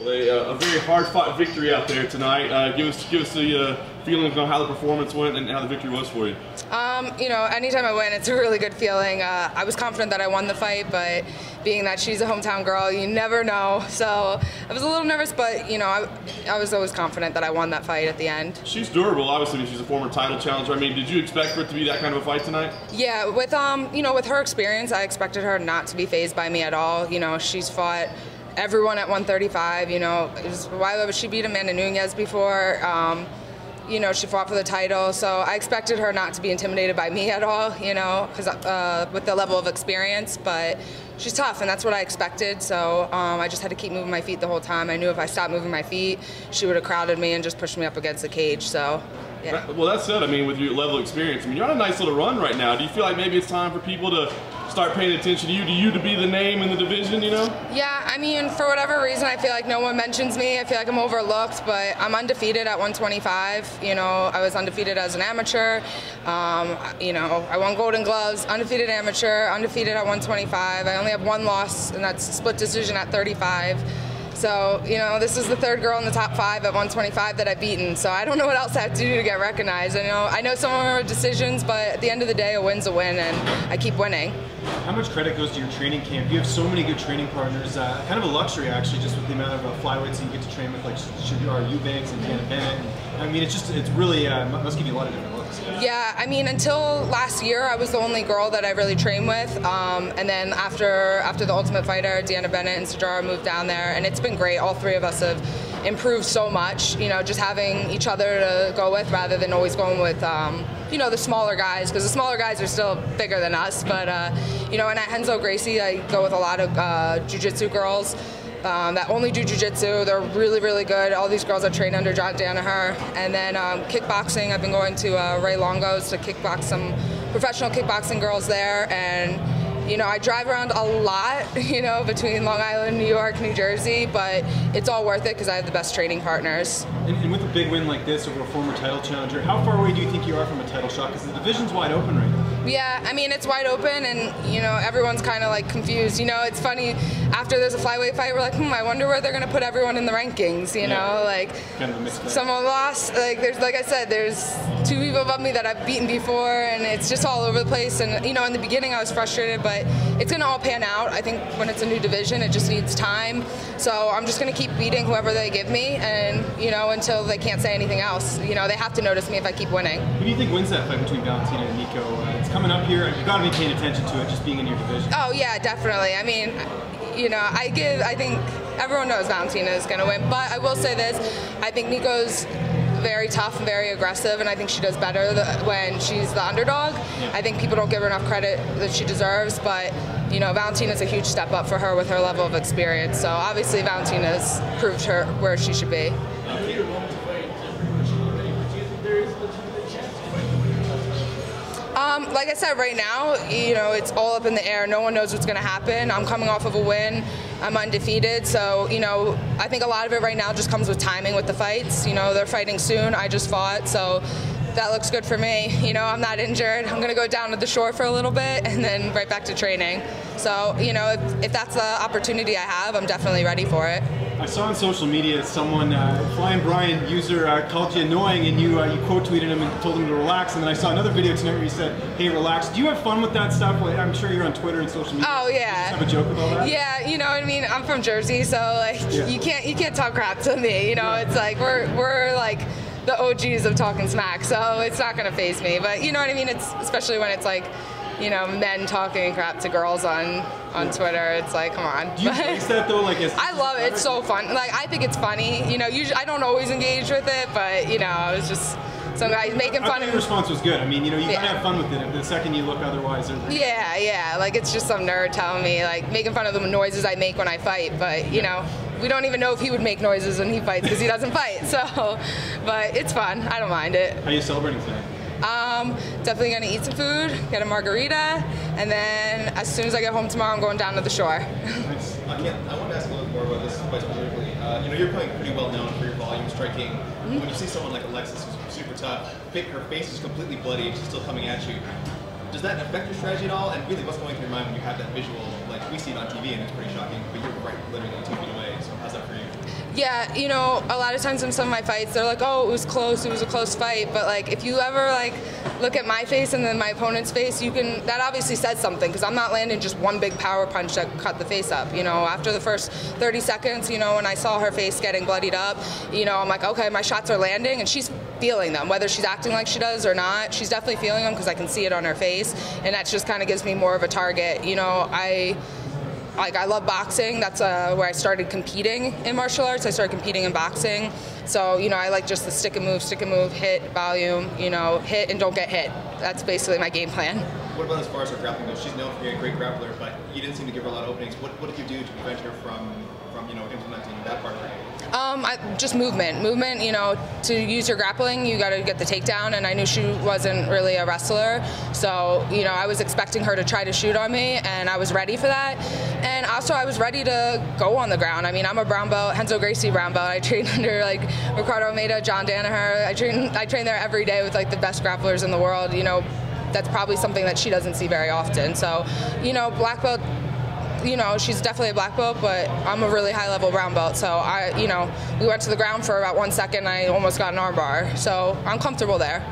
A very hard-fought victory out there tonight. Give us the feeling on how the performance went and how the victory was for you. You know, anytime I win, it's a really good feeling. I was confident that I won the fight, but being that she's a hometown girl, you never know. So I was a little nervous, but you know, I was always confident that I won that fight at the end. She's durable, obviously. She's a former title challenger. I mean, did you expect for it to be that kind of a fight tonight? Yeah, with you know, with her experience, I expected her not to be fazed by me at all. You know, she's fought everyone at 135, you know. Why would she beat Amanda Nunes before? You know, she fought for the title, so I expected her not to be intimidated by me at all, you know, because with the level of experience, but she's tough, and that's what I expected, so I just had to keep moving my feet the whole time. I knew if I stopped moving my feet, she would have crowded me and just pushed me up against the cage, so yeah. Well, that said, I mean, with your level of experience, I mean, you're on a nice little run right now. Do you feel like maybe it's time for people to start paying attention to you to be the name in the division, you know? Yeah, I mean, for whatever reason, I feel like no one mentions me. I feel like I'm overlooked, but I'm undefeated at 125. You know, I was undefeated as an amateur. You know, I won Golden Gloves, undefeated amateur, undefeated at 125. I only have one loss, and that's a split decision at 35. So, you know, this is the third girl in the top 5 at 125 that I've beaten, so I don't know what else I have to do to get recognized. I know some of them are decisions, but at the end of the day, a win's a win, and I keep winning. How much credit goes to your training camp? You have so many good training partners, kind of a luxury actually, just with the amount of flyweights you get to train with, like Eubanks and Janet Bennett. I mean, it's really, must give you a lot of different looks. Yeah, I mean, until last year, I was the only girl that I really trained with, and then after the Ultimate Fighter, Deanna Bennett and Sajara moved down there, and it's been great. All three of us have improved so much, you know, just having each other to go with rather than always going with, you know, the smaller guys, because the smaller guys are still bigger than us, but, you know, and at Henzo Gracie, I go with a lot of jiu-jitsu girls that only do jiu-jitsu. They're really, really good. All these girls are trained under John Danaher. And then kickboxing, I've been going to Ray Longo's to kickbox some professional kickboxing girls there, and you know, I drive around a lot, you know, between Long Island, New York, New Jersey, but it's all worth it because I have the best training partners. And with a big win like this over a former title challenger, how far away do you think you are from a title shot? Because the division's wide open right now. Yeah, I mean, it's wide open, and, you know, everyone's kind of, like, confused. You know, it's funny, after there's a flyweight fight, we're like, I wonder where they're going to put everyone in the rankings, you know? Like, kind of a mixed bag. Someone lost, like I said, there's 2 people above me that I've beaten before, and it's just all over the place. And, you know, in the beginning I was frustrated, but it's going to all pan out. I think when it's a new division, it just needs time. So I'm just going to keep beating whoever they give me, and, you know, until they can't say anything else. You know, they have to notice me if I keep winning. Who do you think wins that fight between Valentina and Nico? It's coming up here. You've got to be paying attention to it, just being in your division. Oh, yeah, definitely. I mean, you know, I think everyone knows Valentina is going to win, but I will say this. I think Nico's very tough and very aggressive, and I think she does better when she's the underdog. Yeah. I think people don't give her enough credit that she deserves, but, you know, Valentina's a huge step up for her with her level of experience. So obviously Valentina's proved her where she should be. Like I said, right now, you know, it's all up in the air. No one knows what's going to happen. I'm coming off of a win. I'm undefeated. So, you know, I think a lot of it right now just comes with timing with the fights. You know, they're fighting soon. I just fought. So that looks good for me. You know, I'm not injured. I'm going to go down to the shore for a little bit and then right back to training. So, you know, if that's the opportunity I have, I'm definitely ready for it. I saw on social media someone, Flying Brian user, called you annoying, and you quote tweeted him and told him to relax. And then I saw another video tonight where you said, "Hey, relax." Do you have fun with that stuff? I'm sure you're on Twitter and social media. Oh yeah. You just have a joke about that? Yeah, you know what I mean. I'm from Jersey, so like you can't talk crap to me. You know, it's like we're like the OGs of talking smack, so it's not gonna faze me. But you know what I mean. It's especially when it's like, you know, men talking crap to girls on Twitter. It's like, come on. Do you face that though? Like, I love it. It's so fun. Like, I think it's funny. You know, usually I don't always engage with it, but you know, it's just some guys making fun of me. Your response was good. I mean, you know, you gotta have fun with it. The second you look otherwise, yeah. Like, it's just some nerd telling me, like, making fun of the noises I make when I fight. But you know, we don't even know if he would make noises when he fights because he doesn't fight. So, but it's fun. I don't mind it. How are you celebrating today? Definitely gonna eat some food, get a margarita, and then as soon as I get home tomorrow, I'm going down to the shore. Nice. Yeah, I wanted to ask a little more about this quite specifically. You know, you're probably pretty well known for your volume striking. When you see someone like Alexis who's super tough, her face is completely bloody and she's still coming at you. Does that affect your strategy at all? And really, what's going through your mind when you have that visual? Like, we see it on TV and it's pretty shocking, but you're right literally 2 feet away. So how's that for you? Yeah, you know, a lot of times in some of my fights, they're like, oh, it was close, it was a close fight. But like, if you ever like look at my face and then my opponent's face, you can, that obviously says something, because I'm not landing just one big power punch that cut the face up. You know, after the first 30 seconds, you know, when I saw her face getting bloodied up, you know, I'm like, okay, my shots are landing, and she's feeling them, whether she's acting like she does or not. She's definitely feeling them because I can see it on her face, and that just kind of gives me more of a target. You know, I love boxing. That's where I started competing in martial arts. I started competing in boxing. So, you know, I like just the stick and move, hit, volume, you know, hit and don't get hit. That's basically my game plan. What about as far as her grappling goes? She's known for being a great grappler, but you didn't seem to give her a lot of openings. What did you do to prevent her from you know, implementing that part of her game? Just movement, you know, to use your grappling, you got to get the takedown, and I knew she wasn't really a wrestler, so, you know, I was expecting her to try to shoot on me, and I was ready for that, and also I was ready to go on the ground. I mean, I'm a brown belt, Renzo Gracie brown belt. I train under, like, Ricardo Almeida, John Danaher. I train there every day with, like, the best grapplers in the world. You know, that's probably something that she doesn't see very often. So, you know, black belt, you know, she's definitely a black belt, but I'm a really high-level brown belt. So, you know, we went to the ground for about 1 second, and I almost got an arm bar. So I'm comfortable there.